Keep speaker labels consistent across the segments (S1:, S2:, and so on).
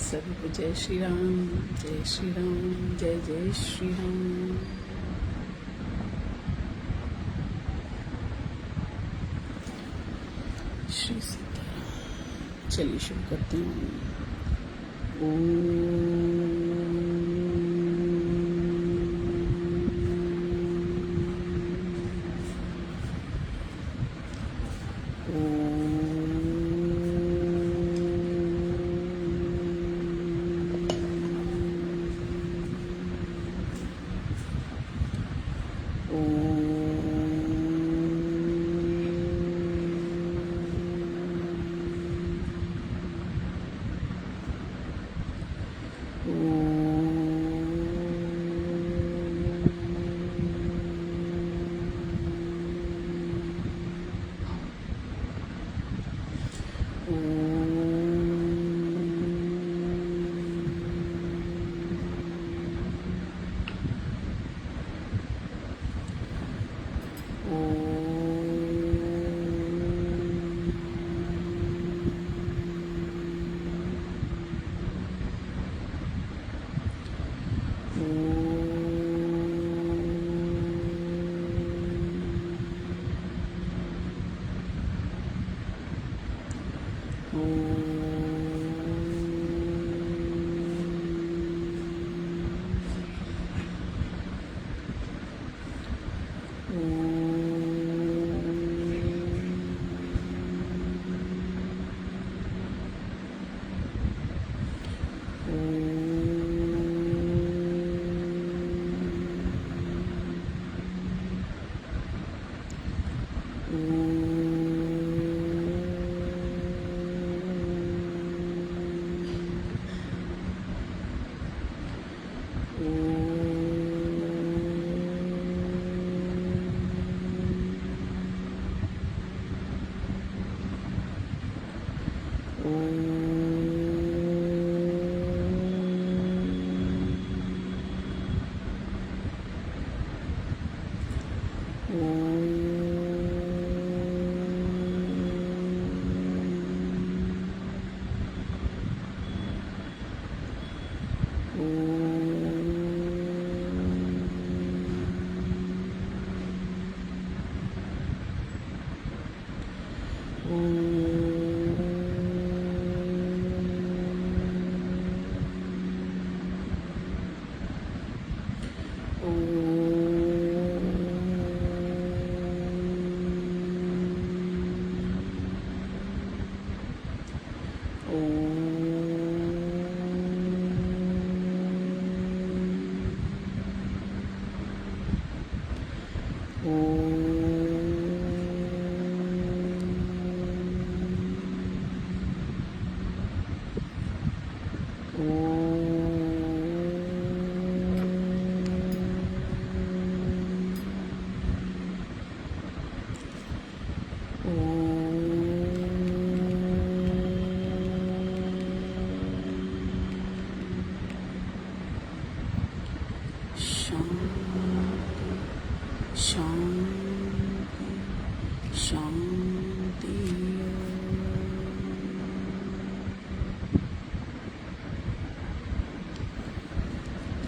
S1: सभी को जय श्री राम, जय श्री राम, जय जय श्री राम। श्री सीताराम। चलिए शुरू करते हैं।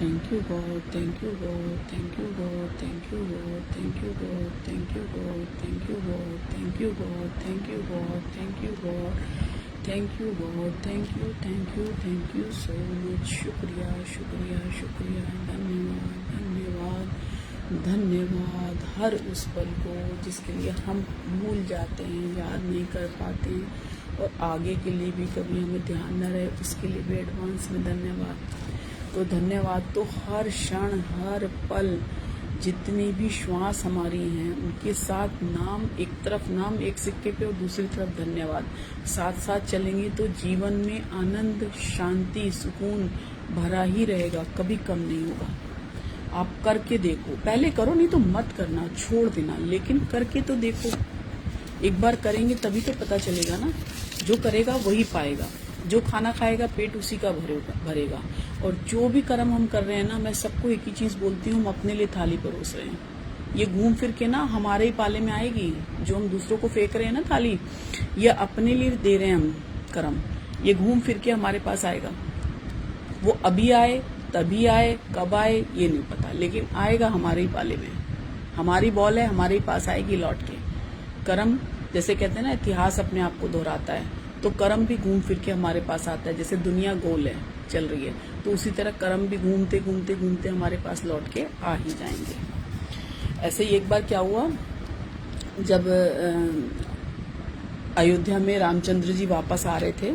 S1: Thank you God, thank you God, thank you God, thank you God, thank you God, thank you God, thank you God, thank you God, thank you God, thank you God, thank you God, thank you so much। शुक्रिया शुक्रिया शुक्रिया, धन्यवाद धन्यवाद धन्यवाद हर उस पल को जिसके लिए हम भूल जाते हैं, याद नहीं कर पाते हैं, और आगे के लिए भी कभी हमें ध्यान न रहे उसके लिए भी एडवांस में धन्यवाद। तो धन्यवाद तो हर क्षण हर पल जितनी भी श्वास हमारी हैं उनके साथ नाम, एक तरफ नाम एक सिक्के पे और दूसरी तरफ धन्यवाद, साथ साथ चलेंगे तो जीवन में आनंद शांति सुकून भरा ही रहेगा, कभी कम नहीं होगा। आप करके देखो, पहले करो नहीं तो मत करना, छोड़ देना, लेकिन करके तो देखो। एक बार करेंगे तभी तो पता चलेगा ना, जो करेगा वही पाएगा, जो खाना खाएगा पेट उसी का भरेगा। और जो भी कर्म हम कर रहे हैं ना, मैं सबको एक ही चीज बोलती हूँ, हम अपने लिए थाली परोस रहे हैं। ये घूम फिर के ना हमारे ही पाले में आएगी। जो हम दूसरों को फेंक रहे हैं ना थाली, ये अपने लिए दे रहे हैं हम कर्म, ये घूम फिर के हमारे पास आएगा। वो अभी आए, तभी आए, कब आए ये नहीं पता, लेकिन आएगा हमारे ही पाले में। हमारी बॉल है, हमारे ही पास आएगी लौट के। कर्म, जैसे कहते हैं ना इतिहास अपने आप को दोहराता है, तो कर्म भी घूम फिर के हमारे पास आता है। जैसे दुनिया गोल है, चल रही है, तो उसी तरह कर्म भी घूमते घूमते घूमते हमारे पास लौट के आ ही जाएंगे। ऐसे ही एक बार क्या हुआ, जब अयोध्या में रामचंद्र जी वापस आ रहे थे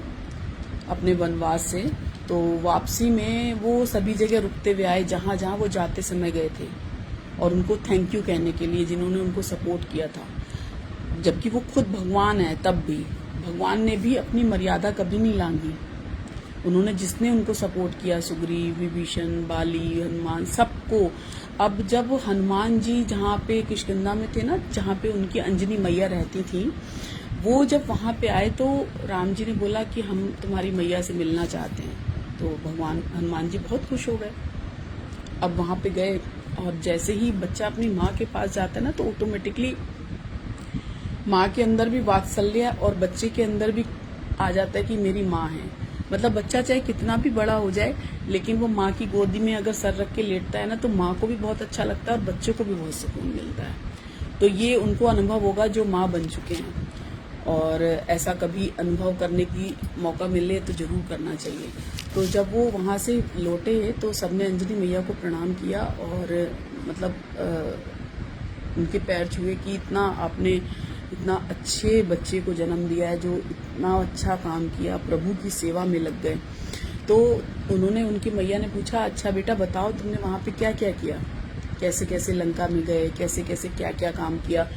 S1: अपने वनवास से, तो वापसी में वो सभी जगह रुकते हुए आए जहाँ जहाँ वो जाते समय गए थे, और उनको थैंक यू कहने के लिए जिन्होंने उनको सपोर्ट किया था। जबकि वो खुद भगवान है, तब भी भगवान ने भी अपनी मर्यादा कभी नहीं लांघी। उन्होंने जिसने उनको सपोर्ट किया, सुग्रीव, विभीषण, बाली, हनुमान, सबको। अब जब हनुमान जी जहाँ पे किष्किंधा में थे ना, जहाँ पे उनकी अंजनी मैया रहती थी, वो जब वहां पे आए तो राम जी ने बोला कि हम तुम्हारी मैया से मिलना चाहते हैं। तो भगवान हनुमान जी बहुत खुश हो गए। अब वहां पे गए, और जैसे ही बच्चा अपनी माँ के पास जाता है ना, तो ऑटोमेटिकली माँ के अंदर भी वात्सल्य और बच्चे के अंदर भी आ जाता है कि मेरी माँ है। मतलब बच्चा चाहे कितना भी बड़ा हो जाए, लेकिन वो माँ की गोदी में अगर सर रख के लेटता है ना, तो माँ को भी बहुत अच्छा लगता है और बच्चों को भी बहुत सुकून मिलता है। तो ये उनको अनुभव होगा जो माँ बन चुके हैं, और ऐसा कभी अनुभव करने की मौका मिले तो जरूर करना चाहिए। तो जब वो वहाँ से लौटे तो सबने अंजनी मैया को प्रणाम किया, और मतलब उनके पैर छुए कि इतना आपने इतना अच्छे बच्चे को जन्म दिया है, जो इतना अच्छा काम किया, प्रभु की सेवा में लग गए। तो उन्होंने, उनकी मैया ने पूछा, अच्छा बेटा बताओ तुमने वहाँ पे क्या क्या किया, कैसे कैसे लंका में गए, कैसे कैसे क्या क्या काम किया।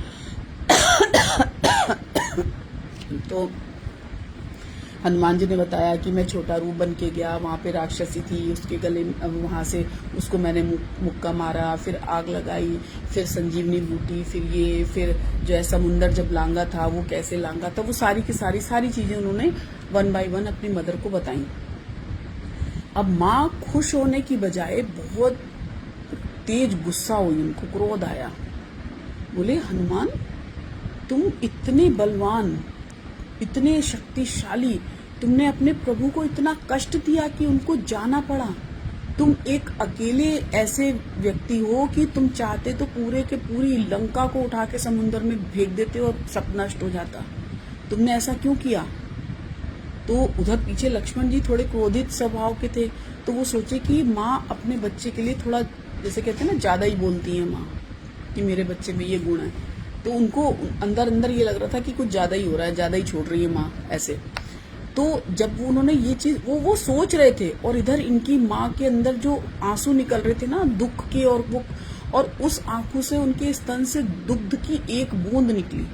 S1: तो हनुमान जी ने बताया कि मैं छोटा रूप बन के गया, वहाँ पे राक्षसी थी, उसके गले वहाँ से उसको मैंने मुक्का मारा, फिर आग लगाई, फिर संजीवनी बूटी, फिर जो है समुंदर जब लांगा था वो कैसे लांगा था, वो सारी की सारी चीजें उन्होंने 1 बाय 1 अपनी मदर को बताई। अब माँ खुश होने की बजाय बहुत तेज गुस्सा हुई, उनको क्रोध आया। बोले हनुमान, तुम इतने बलवान, इतने शक्तिशाली, तुमने अपने प्रभु को इतना कष्ट दिया कि उनको जाना पड़ा। तुम एक अकेले ऐसे व्यक्ति हो कि तुम चाहते तो पूरे के पूरी लंका को उठा के समुद्र में फेंक देते और सब नष्ट हो जाता। तुमने ऐसा क्यों किया? तो उधर पीछे लक्ष्मण जी थोड़े क्रोधित स्वभाव के थे, तो वो सोचे कि माँ अपने बच्चे के लिए थोड़ा, जैसे कहते हैं ना, ज्यादा ही बोलती है माँ कि मेरे बच्चे में ये गुण है। तो उनको अंदर अंदर ये लग रहा था कि कुछ ज्यादा ही हो रहा है, ज्यादा ही छोड़ रही है माँ ऐसे। तो जब उन्होंने ये चीज वो सोच रहे थे, और इधर इनकी माँ के अंदर जो आंसू निकल रहे थे ना दुख के, और उस आंखों से, उनके स्तन से दुग्ध की एक बूंद निकली,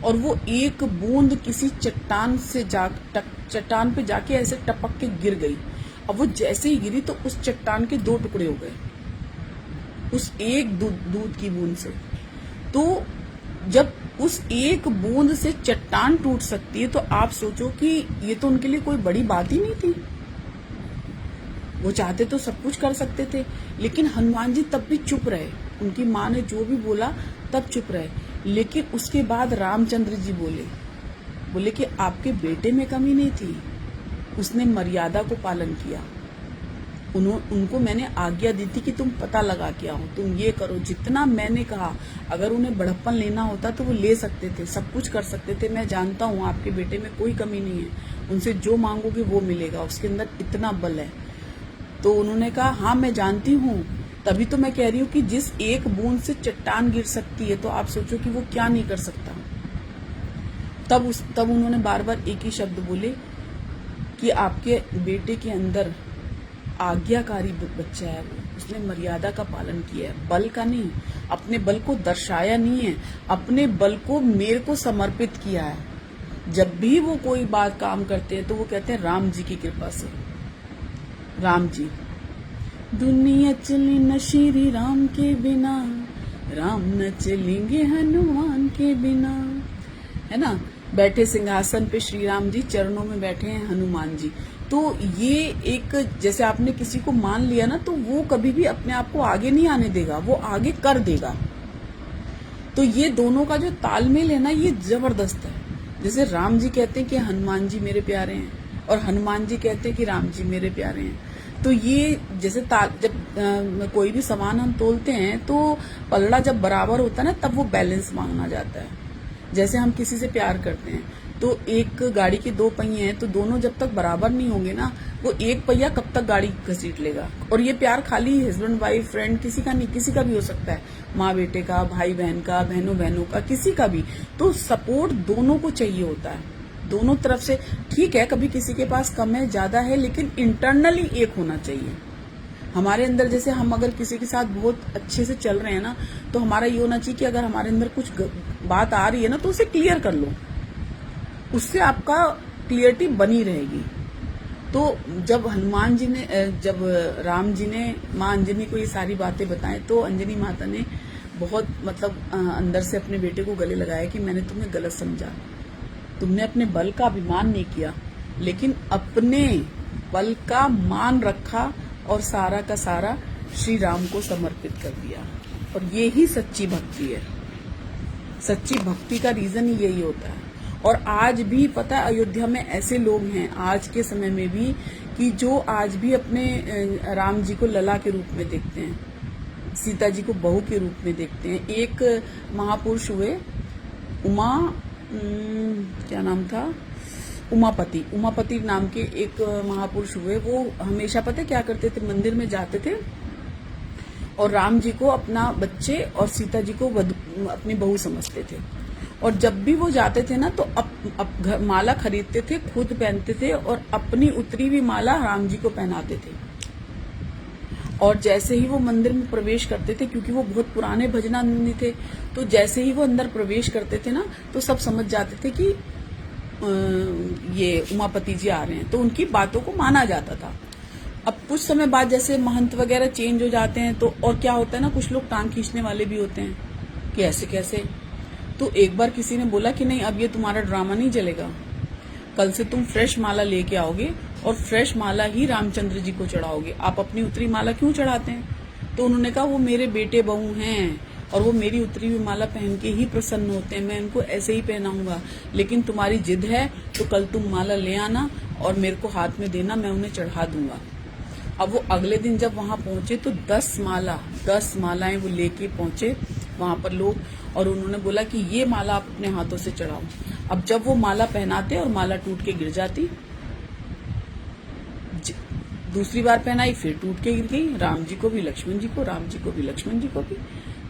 S1: और वो एक बूंद किसी चट्टान से चट्टान पे जाके ऐसे टपक के गिर गई। अब वो जैसे ही गिरी तो उस चट्टान के 2 टुकड़े हो गए, उस एक दूध की बूंद से। तो जब उस एक बूंद से चट्टान टूट सकती है, तो आप सोचो कि ये तो उनके लिए कोई बड़ी बात ही नहीं थी। वो चाहते तो सब कुछ कर सकते थे, लेकिन हनुमान जी तब भी चुप रहे। उनकी माँ ने जो भी बोला तब चुप रहे। लेकिन उसके बाद रामचंद्र जी बोले कि आपके बेटे में कमी नहीं थी, उसने मर्यादा को पालन किया। उनको मैंने आज्ञा दी थी कि तुम पता लगा के आओ, तुम ये करो, जितना मैंने कहा। अगर उन्हें बड़प्पन लेना होता तो वो ले सकते थे, सब कुछ कर सकते थे। मैं जानता हूँ आपके बेटे में कोई कमी नहीं है, उनसे जो मांगोगे वो मिलेगा, उसके अंदर इतना बल है। तो उन्होंने कहा हाँ मैं जानती हूँ, तभी तो मैं कह रही हूँ कि जिस एक बूंद से चट्टान गिर सकती है, तो आप सोचो कि वो क्या नहीं कर सकता। तब उन्होंने बार बार एक ही शब्द बोले कि आपके बेटे के अंदर आज्ञाकारी बच्चा है, उसने मर्यादा का पालन किया है, बल का नहीं, अपने बल को दर्शाया नहीं है, अपने बल को मेरे को समर्पित किया है। जब भी वो कोई बात काम करते हैं तो वो कहते हैं राम जी की कृपा से। राम जी, दुनिया चली न श्री राम के बिना, राम न चलेंगे हनुमान के बिना, है ना। बैठे सिंहासन पे श्री राम जी, चरणों में बैठे हैं हनुमान जी। तो ये एक, जैसे आपने किसी को मान लिया ना, तो वो कभी भी अपने आप को आगे नहीं आने देगा, वो आगे कर देगा। तो ये दोनों का जो तालमेल है ना, ये जबरदस्त है। जैसे राम जी कहते हैं कि हनुमान जी मेरे प्यारे हैं, और हनुमान जी कहते हैं कि राम जी मेरे प्यारे हैं। तो ये जैसे जब कोई भी सामान हम तोलते हैं तो पलड़ा जब बराबर होता है ना, तब वो बैलेंस मांगना जाता है। जैसे हम किसी से प्यार करते हैं तो एक गाड़ी के दो पहिए हैं, तो दोनों जब तक बराबर नहीं होंगे ना, वो एक पहिया कब तक गाड़ी घसीट लेगा। और ये प्यार खाली हस्बैंड वाइफ फ्रेंड किसी का नहीं, किसी का भी हो सकता है, माँ बेटे का, भाई बहन का, बहनों बहनों का, किसी का भी। तो सपोर्ट दोनों को चाहिए होता है, दोनों तरफ से। ठीक है, कभी किसी के पास कम है ज्यादा है, लेकिन इंटरनली एक होना चाहिए हमारे अंदर। जैसे हम अगर किसी के साथ बहुत अच्छे से चल रहे हैं ना, तो हमारा ये होना चाहिए कि अगर हमारे अंदर कुछ बात आ रही है ना, तो उसे क्लियर कर लो, उससे आपका क्लियरिटी बनी रहेगी। तो जब हनुमान जी ने, जब राम जी ने माँ अंजनी को ये सारी बातें बताएं, तो अंजनी माता ने बहुत अंदर से अपने बेटे को गले लगाया कि मैंने तुम्हें गलत समझा, तुमने अपने बल का अभिमान नहीं किया, लेकिन अपने बल का मान रखा और सारा का सारा श्री राम को समर्पित कर दिया। और ये ही सच्ची भक्ति है। सच्ची भक्ति का रीजन ही यही होता है। और आज भी पता है, अयोध्या में ऐसे लोग हैं आज के समय में भी कि जो आज भी अपने राम जी को लला के रूप में देखते हैं, सीता जी को बहू के रूप में देखते हैं। एक महापुरुष हुए, क्या नाम था, उमापति नाम के एक महापुरुष हुए। वो हमेशा पता क्या करते थे, मंदिर में जाते थे और राम जी को अपना बच्चे और सीता जी को अपनी बहू समझते थे। और जब भी वो जाते थे ना, तो माला खरीदते थे, खुद पहनते थे और अपनी उतरी हुई माला राम जी को पहनाते थे। और जैसे ही वो मंदिर में प्रवेश करते थे, क्योंकि वो बहुत पुराने भजनानंदी थे, तो जैसे ही वो अंदर प्रवेश करते थे ना, तो सब समझ जाते थे कि ये उमापति जी आ रहे हैं, तो उनकी बातों को माना जाता था। अब कुछ समय बाद जैसे महंत वगैरह चेंज हो जाते हैं, तो और क्या होता है ना, कुछ लोग टांग खींचने वाले भी होते हैं कि ऐसे कैसे। तो एक बार किसी ने बोला कि नहीं, अब ये तुम्हारा ड्रामा नहीं चलेगा, कल से तुम फ्रेश माला लेके आओगे और फ्रेश माला ही रामचंद्र जी को चढ़ाओगे। आप अपनी उतरी माला क्यों चढ़ाते हैं? तो उन्होंने कहा वो मेरे बेटे बहू हैं और वो मेरी उतरी हुई माला पहन के ही प्रसन्न होते हैं, मैं उनको ऐसे ही पहनाऊंगा। लेकिन तुम्हारी जिद है तो कल तुम माला ले आना और मेरे को हाथ में देना, मैं उन्हें चढ़ा दूंगा। अब वो अगले दिन जब वहां पहुंचे तो 10 मालाएं वो लेके पहुंचे वहां पर लोग, और उन्होंने बोला कि ये माला आप अपने हाथों से चढ़ाओ। अब जब वो माला पहनाते और माला टूट के गिर जाती, दूसरी बार पहनाई फिर टूट के गिर गई, राम जी को भी लक्ष्मण जी को, राम जी को भी लक्ष्मण जी को भी।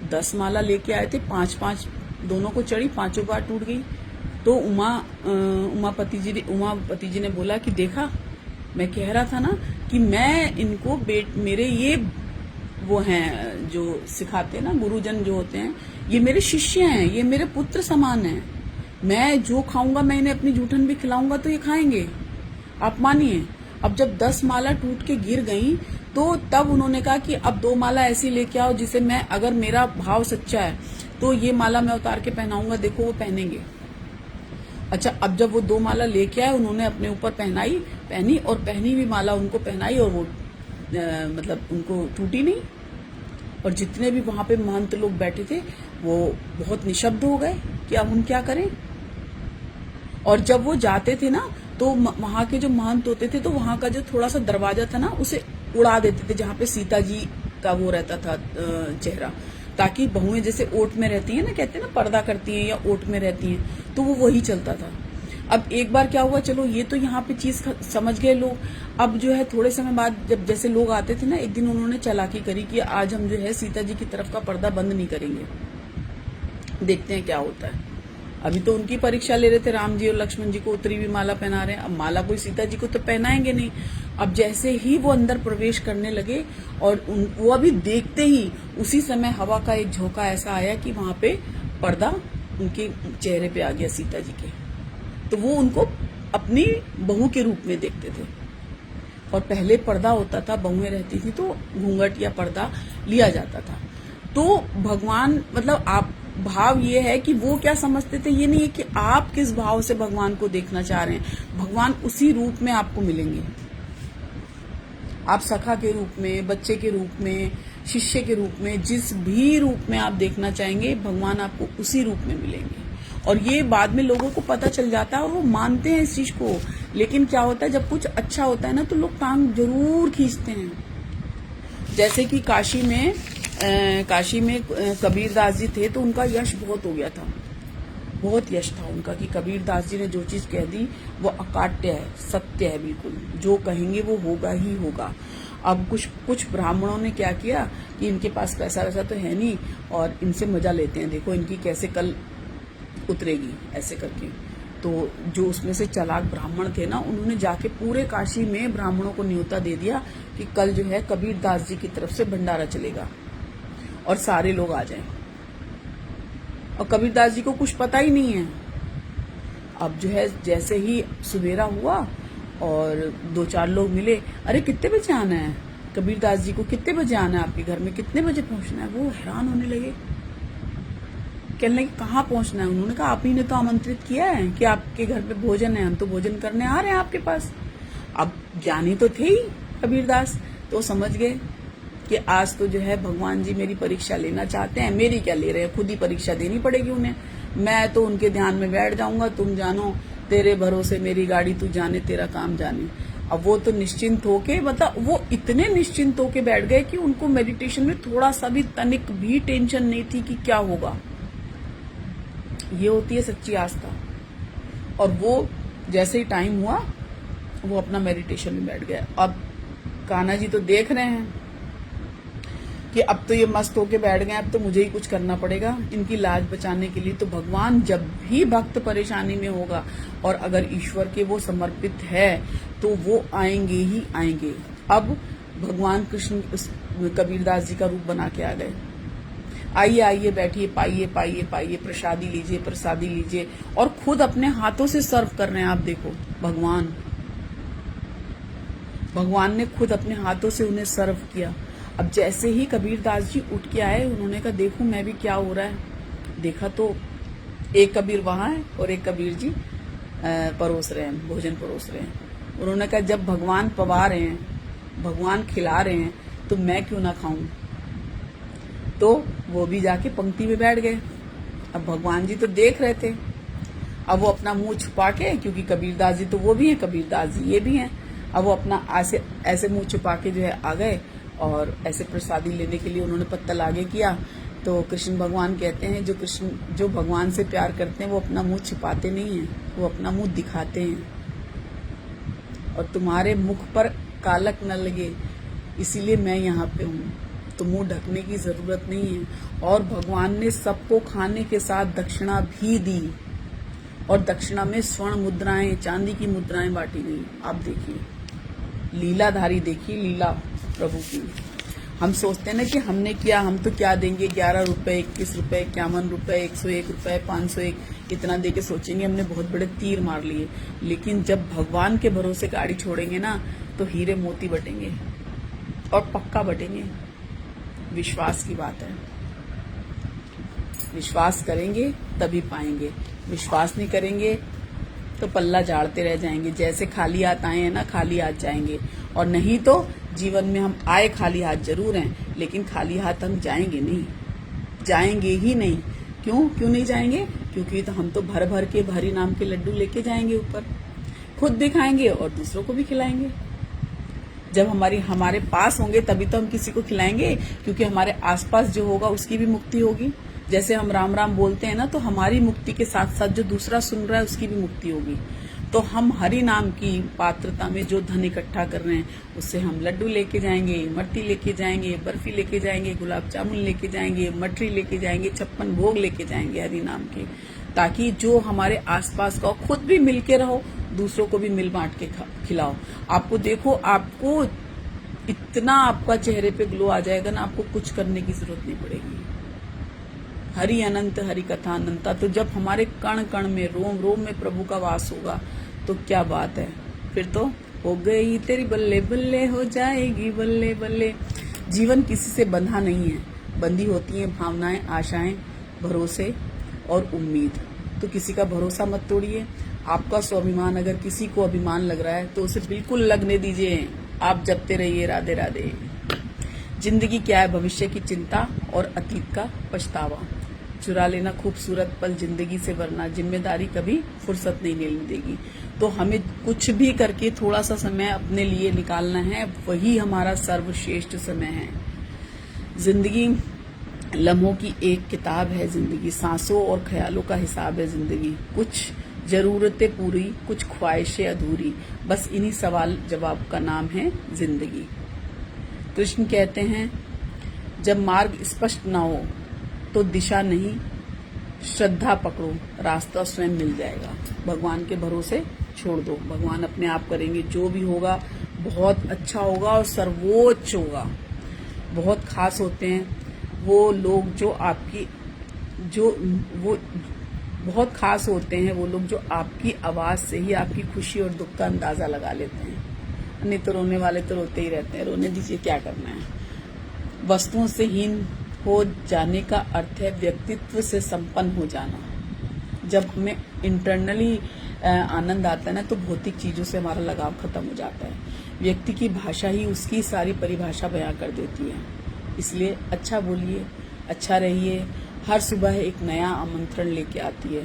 S1: 10 माला लेके आए थे, 5-5 दोनों को चढ़ी, 5 बार टूट गई। तो उमापति जी ने बोला कि देखा, मैं कह रहा था ना कि मैं इनको मेरे ये वो हैं जो सिखाते हैं ना, गुरुजन जो होते हैं, ये मेरे शिष्य हैं, ये मेरे पुत्र समान हैं। मैं जो खाऊंगा, मैं इन्हें अपनी जूठन भी खिलाऊंगा तो ये खाएंगे, आप मानिए। अब जब 10 माला टूट के गिर गई, तो तब उन्होंने कहा कि अब 2 माला ऐसी लेके आओ जिसे मैं, अगर मेरा भाव सच्चा है तो ये माला मैं उतार के पहनाऊंगा, देखो वो पहनेंगे। अच्छा, अब जब वो 2 माला लेके आए, उन्होंने अपने ऊपर पहनी और पहनी हुई माला उनको पहनाई और वो उनको टूटी नहीं। और जितने भी वहां पे महंत लोग बैठे थे वो बहुत निशब्द हो गए कि अब हम क्या करें। और जब वो जाते थे ना, तो वहां के जो महंत होते थे, तो वहां का जो थोड़ा सा दरवाजा था ना, उसे उड़ा देते थे जहां पे सीता जी का वो रहता था चेहरा, ताकि बहुएं जैसे ओट में रहती है ना, कहते हैं ना पर्दा करती हैं या ओट में रहती हैं, तो वो वही चलता था। अब एक बार क्या हुआ, चलो ये तो यहाँ पे चीज समझ गए लोग। अब जो है थोड़े समय बाद जब जैसे लोग आते थे ना, एक दिन उन्होंने चालाकी करी कि आज हम जो है सीता जी की तरफ का पर्दा बंद नहीं करेंगे, देखते हैं क्या होता है। अभी तो उनकी परीक्षा ले रहे थे, राम जी और लक्ष्मण जी को उतरी हुई माला पहना रहे हैं, अब माला कोई सीता जी को तो पहनाएंगे नहीं। अब जैसे ही वो अंदर प्रवेश करने लगे और वो अभी देखते ही उसी समय हवा का एक झोंका ऐसा आया कि वहां पे पर्दा उनके चेहरे पे आ गया सीता जी के। तो वो उनको अपनी बहू के रूप में देखते थे। और पहले पर्दा होता था, बहुएं रहती थी तो घूंघट या पर्दा लिया जाता था। तो भगवान आप भाव ये है कि वो क्या समझते थे, ये नहीं है कि आप किस भाव से भगवान को देखना चाह रहे हैं। भगवान उसी रूप में आपको मिलेंगे, आप सखा के रूप में, बच्चे के रूप में, शिष्य के रूप में, जिस भी रूप में आप देखना चाहेंगे, भगवान आपको उसी रूप में मिलेंगे। और ये बाद में लोगों को पता चल जाता है और वो मानते हैं इस चीज को। लेकिन क्या होता है, जब कुछ अच्छा होता है ना तो लोग टांग जरूर खींचते हैं। जैसे कि काशी में कबीरदास जी थे तो उनका यश बहुत हो गया था, बहुत यश था उनका कि कबीरदास जी ने जो चीज कह दी वो अकाट्य है, सत्य है, बिल्कुल जो कहेंगे वो होगा ही होगा। अब कुछ ब्राह्मणों ने क्या किया कि इनके पास पैसा वैसा तो है नहीं और इनसे मजा लेते हैं, देखो इनकी कैसे कल उतरेगी ऐसे करके। तो जो उसमें से चालाक ब्राह्मण थे ना, उन्होंने जाके पूरे काशी में ब्राह्मणों को न्योता दे दिया कि कल जो है कबीरदास जी की तरफ से भंडारा चलेगा और सारे लोग आ जाएं। और कबीरदास जी को कुछ पता ही नहीं है। अब जो है जैसे ही सवेरा हुआ और 2-4 लोग मिले, अरे कितने बजे आना है कबीरदास जी को, कितने बजे आना है आपके घर में, कितने बजे पहुंचना है। वो हैरान होने लगे, कहने लगे कहाँ पहुंचना है। उन्होंने कहा आप ही ने तो आमंत्रित किया है कि आपके घर पे भोजन है, हम तो भोजन करने आ रहे हैं आपके पास। अब ज्ञानी तो थे ही कबीरदास, तो समझ गए कि आज तो जो है भगवान जी मेरी परीक्षा लेना चाहते हैं। मेरी क्या ले रहे हैं, खुद ही परीक्षा देनी पड़ेगी उन्हें। मैं तो उनके ध्यान में बैठ जाऊंगा, तुम जानो तेरे भरोसे मेरी गाड़ी, तू जाने तेरा काम जाने। अब वो तो निश्चिंत होके, मतलब वो इतने निश्चिंत होके बैठ गए कि उनको मेडिटेशन में थोड़ा सा भी तनिक भी टेंशन नहीं थी कि क्या होगा। ये होती है सच्ची आस्था। और वो जैसे ही टाइम हुआ वो अपना मेडिटेशन में बैठ गया। अब कान्हा जी तो देख रहे हैं कि अब तो ये मस्त होके बैठ गए, अब तो मुझे ही कुछ करना पड़ेगा इनकी लाज बचाने के लिए। तो भगवान जब भी भक्त परेशानी में होगा और अगर ईश्वर के वो समर्पित है तो वो आएंगे ही आएंगे। अब भगवान कृष्ण कबीरदास जी का रूप बना के आ गए। आइए आइए बैठिए, पाइए पाइए पाइए, प्रसादी लीजिए प्रसादी लीजिए, और खुद अपने हाथों से सर्व कर रहे हैं। आप देखो भगवान ने खुद अपने हाथों से उन्हें सर्व किया। अब जैसे ही कबीरदास जी उठ के आए, उन्होंने कहा देखो मैं भी क्या हो रहा है। देखा तो एक कबीर वहां है और एक कबीर जी परोस रहे हैं, भोजन परोस रहे हैं। उन्होंने कहा जब भगवान पवा रहे हैं, भगवान खिला रहे हैं, तो मैं क्यों ना खाऊं। तो वो भी जाके पंक्ति में बैठ गए। अब भगवान जी तो देख रहे थे, अब वो अपना मुंह छुपा के, क्योंकि कबीरदास जी तो वो भी हैं, कबीरदास जी ये भी हैं, अब वो अपना ऐसे मुंह छुपा के जो है आ गए और ऐसे प्रसादी लेने के लिए उन्होंने पत्तल आगे किया। तो कृष्ण भगवान कहते हैं जो भगवान से प्यार करते हैं वो अपना मुंह छिपाते नहीं हैं, वो अपना मुंह दिखाते हैं। और तुम्हारे मुख पर कालक न लगे इसीलिए मैं यहाँ पे हूँ, तो मुंह ढकने की जरूरत नहीं है। और भगवान ने सबको खाने के साथ दक्षिणा भी दी, और दक्षिणा में स्वर्ण मुद्राएं, चांदी की मुद्राएं बांटी गई। आप देखिए लीलाधारी, देखिए लीला प्रभु की। हम सोचते हैं ना कि हमने किया, हम तो क्या देंगे, 11 रुपए, 21 रुपए, 51 रुपए, 101 रुपए, 501, इतना दे के सोचेंगे हमने बहुत बड़े तीर मार लिए। लेकिन जब भगवान के भरोसे गाड़ी छोड़ेंगे ना, तो हीरे मोती बटेंगे, और पक्का बटेंगे। विश्वास की बात है, विश्वास करेंगे तभी पाएंगे, विश्वास नहीं करेंगे तो पल्ला झाड़ते रह जाएंगे। जैसे खाली हाथ आए हैं ना, खाली हाथ जाएंगे। और नहीं तो जीवन में हम आए खाली हाथ जरूर हैं, लेकिन खाली हाथ हम जाएंगे नहीं, जाएंगे ही नहीं। क्यों नहीं जाएंगे? क्योंकि तो हम तो भर भर के हरि नाम के लड्डू लेके जाएंगे ऊपर, खुद भी खाएंगे और दूसरों को भी खिलाएंगे। जब हमारे पास होंगे तभी तो हम किसी को खिलाएंगे, क्योंकि हमारे आसपास जो होगा उसकी भी मुक्ति होगी। जैसे हम राम राम बोलते हैं ना, तो हमारी मुक्ति के साथ साथ जो दूसरा सुन रहा है उसकी भी मुक्ति होगी। तो हम हरि नाम की पात्रता में जो धन इकट्ठा कर रहे हैं, उससे हम लड्डू लेके जाएंगे, इमरती लेके जाएंगे, बर्फी लेके जाएंगे, गुलाब जामुन लेके जाएंगे, मठरी लेके जाएंगे, 56 भोग लेके जाएंगे हरि नाम के, ताकि जो हमारे आसपास का, खुद भी मिलके रहो, दूसरों को भी मिल बांट के खिलाओ। आपको देखो, आपको इतना आपका चेहरे पे ग्लो आ जाएगा ना, आपको कुछ करने की जरूरत नहीं पड़ेगी। हरि अनंत हरि कथा अनंता। तो जब हमारे कण कण में, रोम रोम में प्रभु का वास होगा तो क्या बात है, फिर तो हो गई तेरी बल्ले बल्ले, हो जाएगी बल्ले बल्ले। जीवन किसी से बंधा नहीं है, बंधी होती हैं भावनाएं, आशाएं, भरोसे और उम्मीद। तो किसी का भरोसा मत तोड़िए। आपका स्वाभिमान अगर किसी को अभिमान लग रहा है तो उसे बिल्कुल लगने दीजिए। आप जपते रहिए राधे राधे। जिंदगी क्या है, भविष्य की चिंता और अतीत का पछतावा। चुरा लेना खूबसूरत पल जिंदगी से, वरना जिम्मेदारी कभी फुर्सत नहीं लेने देगी। तो हमें कुछ भी करके थोड़ा सा समय अपने लिए निकालना है, वही हमारा सर्वश्रेष्ठ समय है। जिंदगी लम्हों की एक किताब है, जिंदगी सांसों और ख्यालों का हिसाब है जिंदगी। कुछ जरूरतें पूरी, कुछ ख्वाहिशें अधूरी, बस इन्हीं सवाल जवाब का नाम है जिंदगी। कृष्ण कहते हैं, जब मार्ग स्पष्ट ना हो तो दिशा नहीं, श्रद्धा पकड़ो, रास्ता स्वयं मिल जाएगा। भगवान के भरोसे छोड़ दो, भगवान अपने आप करेंगे। जो भी होगा बहुत अच्छा होगा और सर्वोच्च होगा। बहुत खास होते हैं वो लोग जो आपकी बहुत खास होते हैं वो लोग जो आपकी आवाज से ही आपकी खुशी और दुख का अंदाजा लगा लेते हैं। नहीं तो रोने वाले तो रोते ही रहते हैं, रोने दीजिए, क्या करना है। वस्तुओं से हीन हो जाने का अर्थ है व्यक्तित्व से संपन्न हो जाना। जब हमें इंटरनली आनंद आता है ना, तो भौतिक चीजों से हमारा लगाव खत्म हो जाता है। व्यक्ति की भाषा ही उसकी सारी परिभाषा बयां कर देती है। इसलिए अच्छा बोलिए, अच्छा रहिए। हर सुबह एक नया आमंत्रण लेके आती है।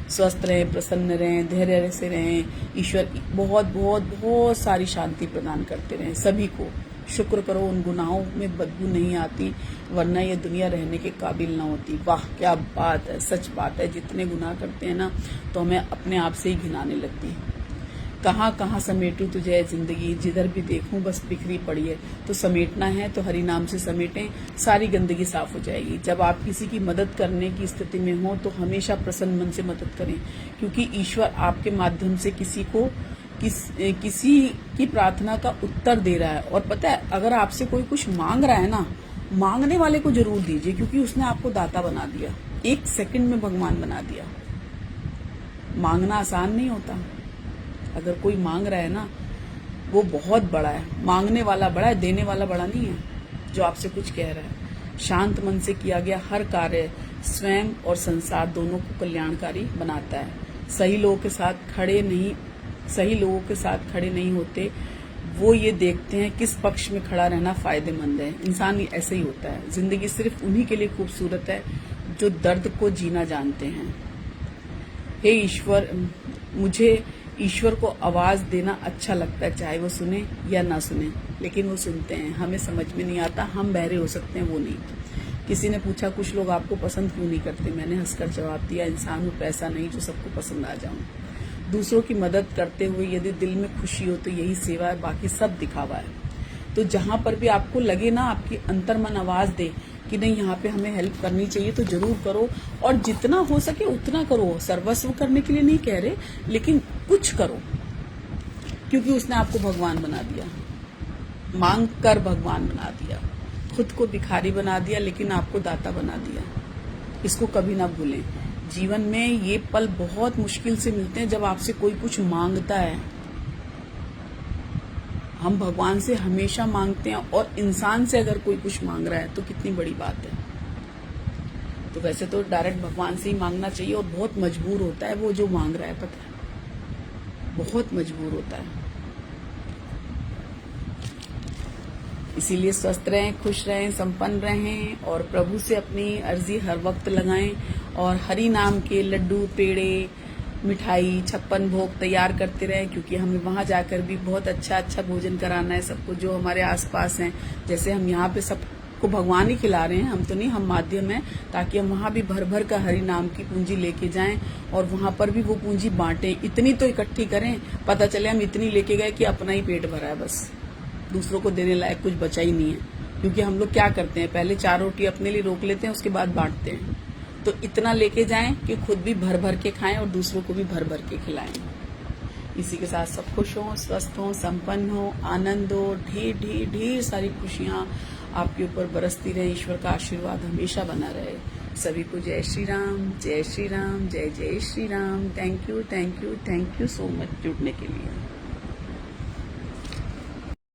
S1: स्वस्थ रहें, प्रसन्न रहें, धैर्य से रहें। ईश्वर बहुत बहुत बहुत सारी शांति प्रदान करते रहें सभी को। शुक्र करो उन गुनाहों में बदबू नहीं आती, वरना ये दुनिया रहने के काबिल ना होती। वाह क्या बात है, सच बात है। जितने गुनाह करते हैं ना, तो हमें अपने आप से ही घिनाने लगती है। कहाँ कहाँ समेटूं तुझे जिंदगी, जिधर भी देखूं बस बिखरी पड़ी है। तो समेटना है तो हरि नाम से समेटें, सारी गंदगी साफ हो जाएगी। जब आप किसी की मदद करने की स्थिति में हो तो हमेशा प्रसन्न मन से मदद करें, क्योंकि ईश्वर आपके माध्यम से किसी की प्रार्थना का उत्तर दे रहा है। और पता है, अगर आपसे कोई कुछ मांग रहा है ना, मांगने वाले को जरूर दीजिए, क्योंकि उसने आपको दाता बना दिया, 1 सेकंड में भगवान बना दिया। मांगना आसान नहीं होता। अगर कोई मांग रहा है ना, वो बहुत बड़ा है। मांगने वाला बड़ा है, देने वाला बड़ा नहीं है जो आपसे कुछ कह रहा है। शांत मन से किया गया हर कार्य स्वयं और संसार दोनों को कल्याणकारी बनाता है। सही लोगों के साथ खड़े नहीं होते, वो ये देखते हैं किस पक्ष में खड़ा रहना फायदेमंद है। इंसान ऐसे ही होता है। जिंदगी सिर्फ उन्हीं के लिए खूबसूरत है जो दर्द को जीना जानते हैं। हे ईश्वर, मुझे ईश्वर को आवाज देना अच्छा लगता है, चाहे वो सुने या ना सुने, लेकिन वो सुनते हैं। हमें समझ में नहीं आता, हम बहरे हो सकते हैं, वो नहीं। किसी ने पूछा, कुछ लोग आपको पसंद क्यों नहीं करते? मैंने हंसकर जवाब दिया, इंसान हूं, पैसा नहीं जो सबको पसंद आ जाऊं। दूसरों की मदद करते हुए यदि दिल में खुशी हो तो यही सेवा है, बाकी सब दिखावा है। तो जहां पर भी आपको लगे ना, आपकी अंतर्मन आवाज दे कि नहीं यहाँ पे हमें हेल्प करनी चाहिए, तो जरूर करो। और जितना हो सके उतना करो। सर्वस्व करने के लिए नहीं कह रहे, लेकिन कुछ करो, क्योंकि उसने आपको भगवान बना दिया। मांग कर भगवान बना दिया, खुद को भिखारी बना दिया, लेकिन आपको दाता बना दिया। इसको कभी ना भूलें। जीवन में ये पल बहुत मुश्किल से मिलते हैं जब आपसे कोई कुछ मांगता है। हम भगवान से हमेशा मांगते हैं, और इंसान से अगर कोई कुछ मांग रहा है तो कितनी बड़ी बात है। तो वैसे तो डायरेक्ट भगवान से ही मांगना चाहिए। और बहुत मजबूर होता है वो जो मांग रहा है, पता है, बहुत मजबूर होता है। इसीलिए स्वस्थ रहें, खुश रहें, संपन्न रहें, और प्रभु से अपनी अर्जी हर वक्त लगाएं। और हरि नाम के लड्डू, पेड़े, मिठाई, 56 भोग तैयार करते रहें, क्योंकि हमें वहां जाकर भी बहुत अच्छा भोजन कराना है सबको जो हमारे आसपास हैं। जैसे हम यहाँ पे सबको भगवान ही खिला रहे हैं, हम तो नहीं, हम माध्यम हैं, ताकि हम वहां भी भर भर का हरि नाम की पूंजी लेके जाएं और वहां पर भी वो पूंजी बांटें। इतनी तो इकट्ठी करें, पता चले हम इतनी लेके गए कि अपना ही पेट भरा है, बस दूसरों को देने लायक कुछ बचा ही नहीं है। क्योंकि हम लोग क्या करते हैं, पहले 4 रोटी अपने लिए रोक लेते हैं, उसके बाद बांटते हैं। तो इतना लेके जाएं कि खुद भी भर भर के खाएं और दूसरों को भी भर भर के खिलाएं। इसी के साथ सब खुश हों, स्वस्थ हों, संपन्न हों, आनंद हो, ढेर सारी खुशियां आपके ऊपर बरसती रहे। ईश्वर का आशीर्वाद हमेशा बना रहे। सभी को जय श्री राम, जय श्री राम, जय जय Shri Ram. Thank you so much जुड़ने के लिए।